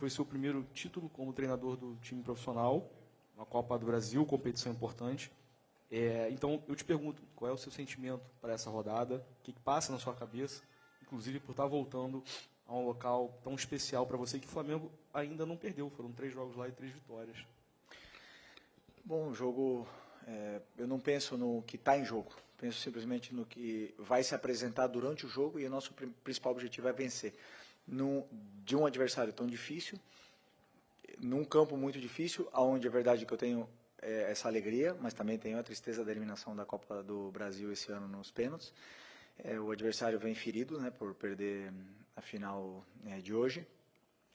Foi seu primeiro título como treinador do time profissional, uma Copa do Brasil, competição importante. Então, eu te pergunto, qual é o seu sentimento para essa rodada? O que passa na sua cabeça, inclusive por estar voltando a um local tão especial para você, que o Flamengo ainda não perdeu. Foram 3 jogos lá e 3 vitórias. Bom, o jogo, eu não penso no que está em jogo. Penso simplesmente no que vai se apresentar durante o jogo, e o nosso principal objetivo é vencer. De um adversário tão difícil, num campo muito difícil, onde é verdade que eu tenho essa alegria, mas também tenho a tristeza da eliminação da Copa do Brasil esse ano nos pênaltis. O adversário vem ferido, né, por perder a final de hoje,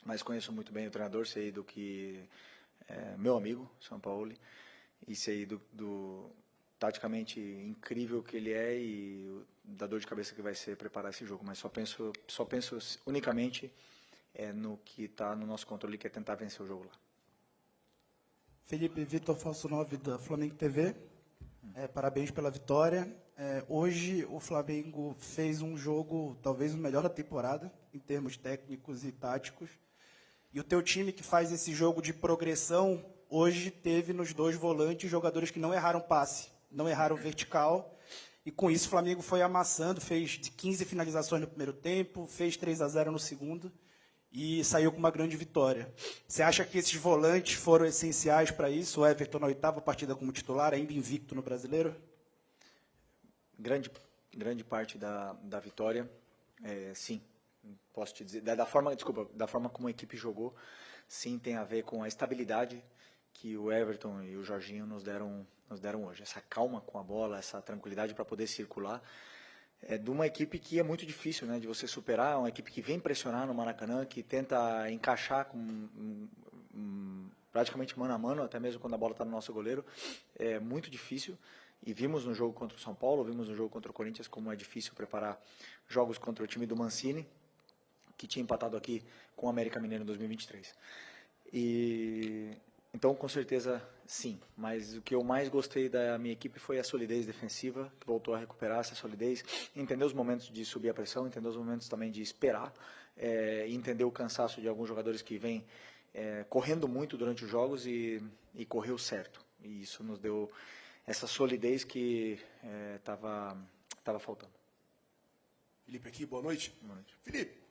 mas conheço muito bem o treinador, sei do que meu amigo, São Paulo, e sei do taticamente incrível que ele é e da dor de cabeça que vai ser preparar esse jogo, mas só penso unicamente no que está no nosso controle, que é tentar vencer o jogo lá. Felipe, Vitor Falso 9 da Flamengo TV. Parabéns pela vitória. Hoje o Flamengo fez um jogo, talvez o melhor da temporada, em termos técnicos e táticos. E o teu time, que faz esse jogo de progressão, hoje teve nos 2 volantes jogadores que não erraram passe, não erraram vertical. E com isso o Flamengo foi amassando, fez de 15 finalizações no primeiro tempo, fez 3-0 no segundo e saiu com uma grande vitória. Você acha que esses volantes foram essenciais para isso? O Everton na 8ª partida como titular, ainda invicto no Brasileiro? Grande parte da vitória, sim. Posso te dizer, da forma como a equipe jogou, sim, tem a ver com a estabilidade que o Everton e o Jorginho nos deram hoje. Essa calma com a bola, essa tranquilidade para poder circular. De uma equipe que é muito difícil, né, de você superar, uma equipe que vem pressionar no Maracanã, que tenta encaixar praticamente mano a mano, até mesmo quando a bola está no nosso goleiro. É muito difícil. E vimos no jogo contra o São Paulo, vimos no jogo contra o Corinthians como é difícil preparar jogos contra o time do Mancini, que tinha empatado aqui com o América Mineiro em 2023. Então, com certeza, sim. Mas o que eu mais gostei da minha equipe foi a solidez defensiva, que voltou a recuperar essa solidez, entender os momentos de subir a pressão, entender os momentos também de esperar, entender o cansaço de alguns jogadores que vêm correndo muito durante os jogos e correu certo. E isso nos deu essa solidez que estava faltando. Felipe aqui, boa noite. Boa noite. Felipe,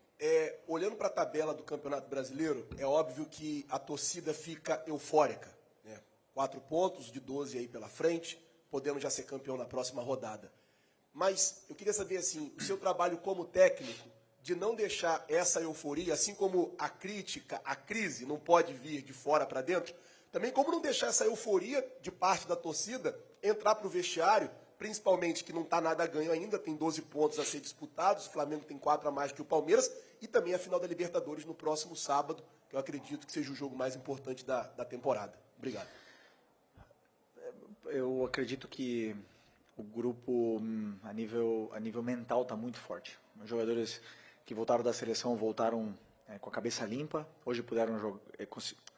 olhando para a tabela do Campeonato Brasileiro, é óbvio que a torcida fica eufórica, né? 4 pontos de 12 aí pela frente, podemos já ser campeão na próxima rodada. Mas eu queria saber, assim, o seu trabalho como técnico, de não deixar essa euforia, assim como a crítica, a crise não pode vir de fora para dentro, também como não deixar essa euforia de parte da torcida entrar para o vestiário, principalmente que não está nada ganho ainda, tem 12 pontos a ser disputados, o Flamengo tem 4 a mais que o Palmeiras, e também a final da Libertadores no próximo sábado, que eu acredito que seja o jogo mais importante da temporada. Obrigado. Eu acredito que o grupo, a nível mental, está muito forte. Os jogadores que voltaram da seleção voltaram com a cabeça limpa, hoje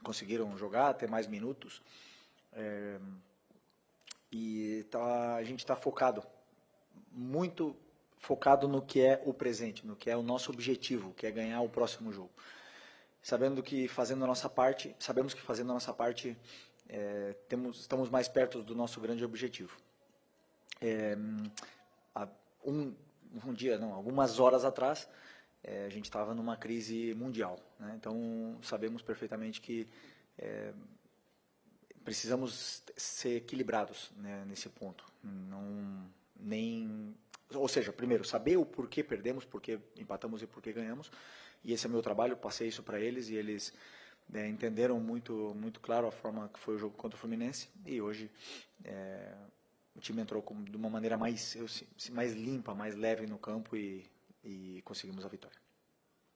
conseguiram jogar, ter mais minutos. A gente está muito focado no que é o presente, no que é o nosso objetivo, que é ganhar o próximo jogo. Sabemos que fazendo a nossa parte, estamos mais perto do nosso grande objetivo. Algumas horas atrás, a gente estava numa crise mundial, né? Então sabemos perfeitamente que precisamos ser equilibrados, né, nesse ponto. Ou seja, primeiro, saber o porquê perdemos, porquê empatamos e porquê ganhamos. E esse é o meu trabalho, passei isso para eles e eles entenderam muito, muito claro a forma que foi o jogo contra o Fluminense. E hoje o time entrou de uma maneira mais limpa, mais leve no campo e conseguimos a vitória.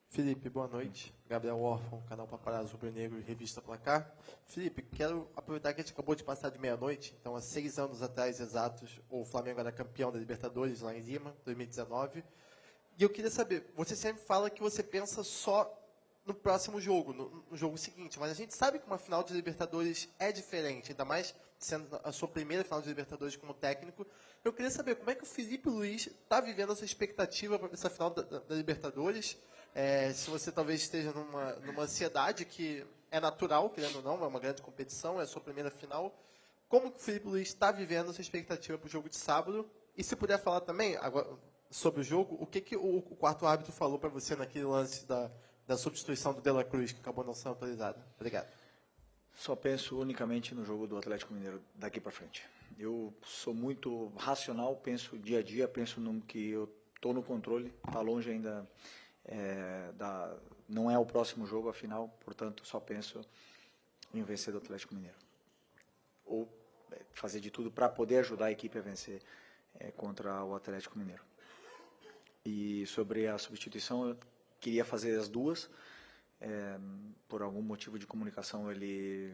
Felipe, boa noite. Gabriel Órfão, canal Paparazzo Rubro Negro e Revista Placar. Felipe, quero aproveitar que a gente acabou de passar de meia-noite, então há 6 anos atrás exatos, o Flamengo era campeão da Libertadores lá em Lima, 2019. E eu queria saber, você sempre fala que você pensa só no próximo jogo, no jogo seguinte, mas a gente sabe que uma final de Libertadores é diferente, ainda mais sendo a sua primeira final de Libertadores como técnico. Eu queria saber como é que o Felipe Luiz está vivendo essa expectativa para essa final da Libertadores. Se você talvez esteja numa ansiedade que é natural, querendo ou não, é uma grande competição, é a sua primeira final. Como que o Felipe Luiz está vivendo essa expectativa para o jogo de sábado? E se puder falar também agora, sobre o jogo, o que o quarto árbitro falou para você naquele lance da substituição do De La Cruz, que acabou não sendo autorizada? Obrigado. Só penso unicamente no jogo do Atlético Mineiro daqui para frente. Eu sou muito racional, penso dia a dia, penso no que eu estou no controle, está longe ainda, não é o próximo jogo, afinal, portanto, só penso em vencer do Atlético Mineiro. Ou fazer de tudo para poder ajudar a equipe a vencer contra o Atlético Mineiro. E sobre a substituição, eu queria fazer as duas. Por algum motivo de comunicação ele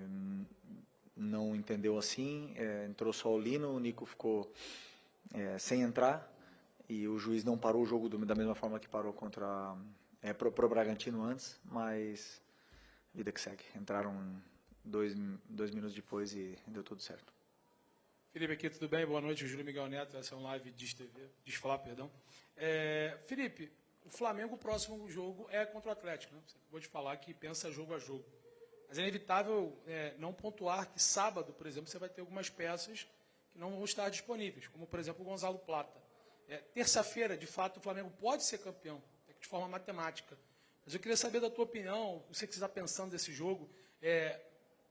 não entendeu assim, entrou só o Lino, o Nico ficou sem entrar e o juiz não parou o jogo da mesma forma que parou contra pro Bragantino antes, mas vida que segue. Entraram dois minutos depois e deu tudo certo. Felipe, aqui, tudo bem? Boa noite, Júlio Miguel Neto, essa é um live Desfalar, perdão. Felipe, o Flamengo, o próximo jogo é contra o Atlético, né? Você acabou de falar que pensa jogo a jogo. Mas é inevitável não pontuar que sábado, por exemplo, você vai ter algumas peças que não vão estar disponíveis, como, por exemplo, o Gonzalo Plata. Terça-feira, de fato, o Flamengo pode ser campeão, de forma matemática. Mas eu queria saber da tua opinião, você que está pensando desse jogo,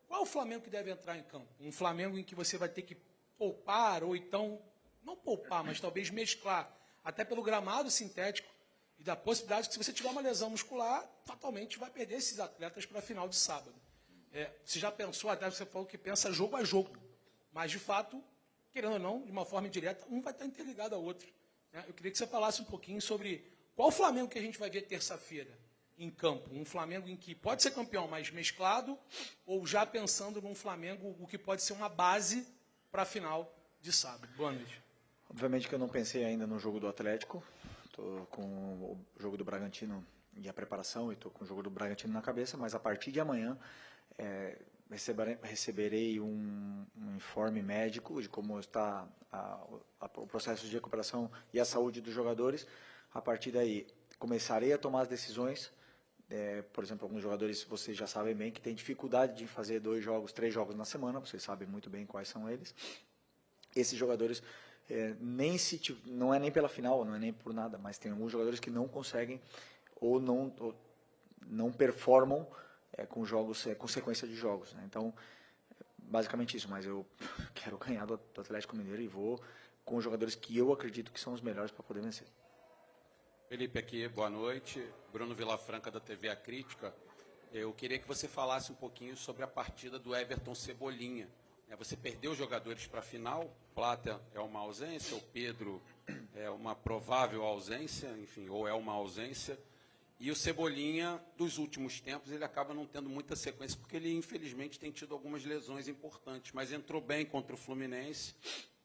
qual é o Flamengo que deve entrar em campo? Um Flamengo em que você vai ter que poupar, ou então, não poupar, mas talvez mesclar, até pelo gramado sintético, e da possibilidade que, se você tiver uma lesão muscular, fatalmente vai perder esses atletas para a final de sábado. Você já pensou, até você falou que pensa jogo a jogo, mas, de fato, querendo ou não, de uma forma indireta, um vai estar interligado ao outro. Eu queria que você falasse um pouquinho sobre qual o Flamengo que a gente vai ver terça-feira em campo. Um Flamengo em que pode ser campeão, mas mesclado, ou já pensando num Flamengo, o que pode ser uma base para a final de sábado. Boa noite. Obviamente que eu não pensei ainda no jogo do Atlético. Estou com o jogo do Bragantino e a preparação, e estou com o jogo do Bragantino na cabeça, mas a partir de amanhã receberei um informe médico de como está o processo de recuperação e a saúde dos jogadores. A partir daí, começarei a tomar as decisões. Por exemplo, alguns jogadores, vocês já sabem bem, que têm dificuldade de fazer 2 jogos, 3 jogos na semana, vocês sabem muito bem quais são eles. Esses jogadores, não é nem pela final, não é nem por nada, mas tem alguns jogadores que não conseguem ou não performam com sequência de jogos, né? Então, basicamente isso, mas eu quero ganhar do Atlético Mineiro e vou com os jogadores que eu acredito que são os melhores para poder vencer. Felipe aqui, boa noite. Bruno Vilafranca, da TV A Crítica. Eu queria que você falasse um pouquinho sobre a partida do Everton Cebolinha. Você perdeu os jogadores para a final, Plata é uma ausência, o Pedro é uma provável ausência, enfim, ou é uma ausência. E o Cebolinha, dos últimos tempos, ele acaba não tendo muita sequência, porque ele, infelizmente, tem tido algumas lesões importantes. Mas entrou bem contra o Fluminense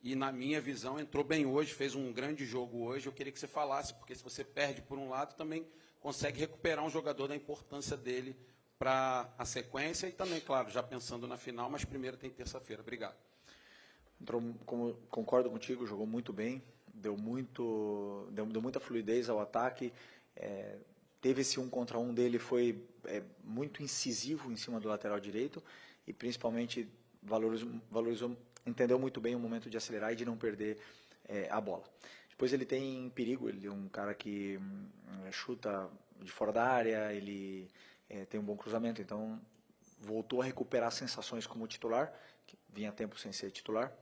e, na minha visão, entrou bem hoje, fez um grande jogo hoje. Eu queria que você falasse, porque se você perde por um lado, também consegue recuperar um jogador da importância dele para a sequência e também, claro, já pensando na final, mas primeiro tem terça-feira. Obrigado. Concordo contigo, jogou muito bem, deu muita fluidez ao ataque. Teve esse 1 contra 1 dele, foi muito incisivo em cima do lateral direito e principalmente valorizou, entendeu muito bem o momento de acelerar e de não perder a bola. Depois ele tem perigo, ele é um cara que chuta de fora da área, ele tem um bom cruzamento, então voltou a recuperar sensações como titular, que vinha tempo sem ser titular,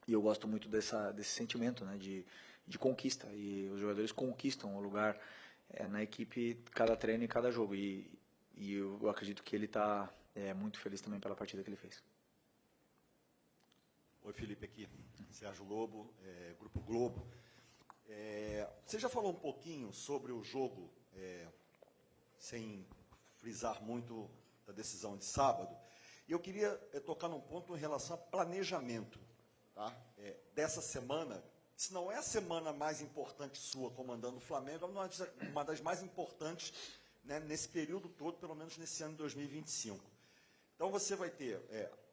e eu gosto muito desse sentimento, né, de conquista, e os jogadores conquistam o lugar na equipe, cada treino e cada jogo, e eu acredito que ele está muito feliz também pela partida que ele fez. Oi, Felipe, aqui, Sérgio Lobo, Grupo Globo. Você já falou um pouquinho sobre o jogo, sem frisar muito da decisão de sábado, e eu queria tocar num ponto em relação a planejamento, tá? Dessa semana. Se não é a semana mais importante sua comandando o Flamengo, é uma das mais importantes, né, nesse período todo, pelo menos nesse ano de 2025. Então você vai ter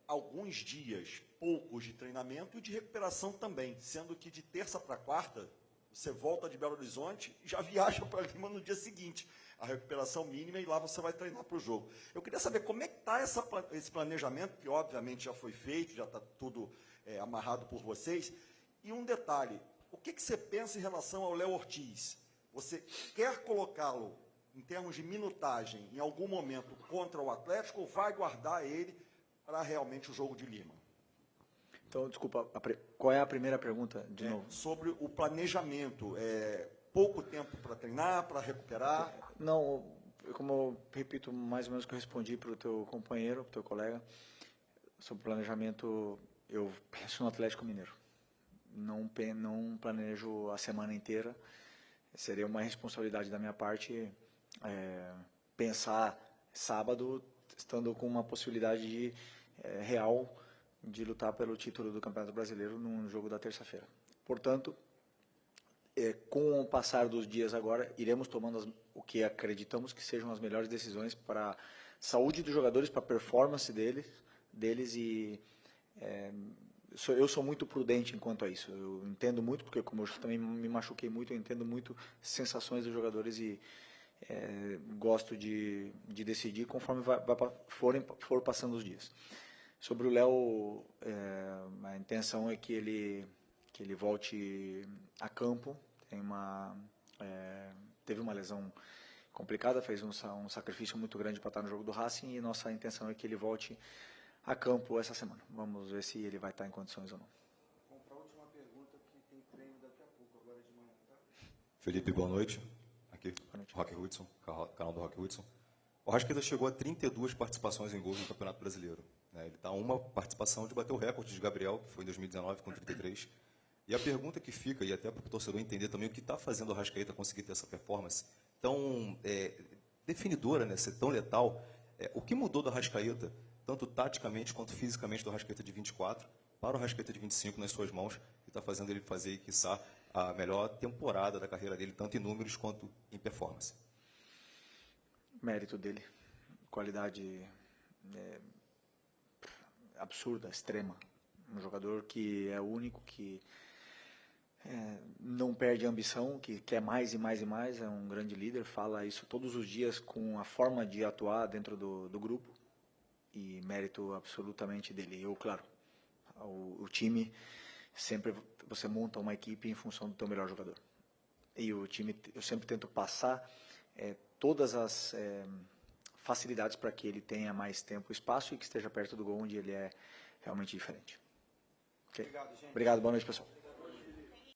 alguns dias, poucos de treinamento e de recuperação também, sendo que de terça para quarta Você volta de Belo Horizonte e já viaja para Lima no dia seguinte. A recuperação mínima e lá você vai treinar para o jogo. Eu queria saber como é que está esse planejamento, que obviamente já foi feito, já está tudo amarrado por vocês. E um detalhe, o que você pensa em relação ao Léo Ortiz? Você quer colocá-lo, em termos de minutagem, em algum momento contra o Atlético, ou vai guardar ele para realmente o jogo de Lima? Então, desculpa, qual é a primeira pergunta, de novo? Sobre o planejamento. Pouco tempo para treinar, para recuperar? Não, como eu repito mais ou menos o que eu respondi para o teu companheiro, para o teu colega, sobre o planejamento, eu penso no Atlético Mineiro. Não planejo a semana inteira. Seria uma responsabilidade da minha parte pensar sábado, estando com uma possibilidade real de lutar pelo título do Campeonato Brasileiro num jogo da terça-feira. Portanto, com o passar dos dias agora, iremos tomando o que acreditamos que sejam as melhores decisões para a saúde dos jogadores, para a performance deles e eu sou muito prudente enquanto a isso. Eu entendo muito, porque como eu também me machuquei muito, eu entendo muito as sensações dos jogadores e gosto de decidir conforme for passando os dias. Sobre o Léo, a intenção é que ele volte a campo. Teve uma lesão complicada, fez um sacrifício muito grande para estar no jogo do Racing e nossa intenção é que ele volte a campo essa semana. Vamos ver se ele vai estar em condições ou não. Para a última pergunta, que tem treino daqui a pouco, agora de manhã, tá? Felipe, boa noite. Aqui, Boa noite. Roque Hudson, canal do Roque Hudson. O Arrascaeta chegou a 32 participações em gols no Campeonato Brasileiro. Ele está a uma participação de bater o recorde de Gabriel, que foi em 2019, com 33. E a pergunta que fica, e até para o torcedor entender também o que está fazendo o Arrascaeta conseguir ter essa performance tão definidora, né, ser tão letal, o que mudou do Arrascaeta, tanto taticamente quanto fisicamente, do Arrascaeta de 24 para o Arrascaeta de 25 nas suas mãos, que está fazendo ele fazer, quiçá, a melhor temporada da carreira dele, tanto em números quanto em performance? Mérito dele, qualidade absurda, extrema. Um jogador que é único, que não perde a ambição, que quer mais e mais e mais, é um grande líder, fala isso todos os dias com a forma de atuar dentro do grupo, e mérito absolutamente dele. Eu, claro, o time, sempre você monta uma equipe em função do teu melhor jogador. E o time, eu sempre tento passar todas as facilidades para que ele tenha mais tempo e espaço e que esteja perto do gol, onde ele é realmente diferente. Okay? Obrigado, gente. Obrigado, boa noite, pessoal.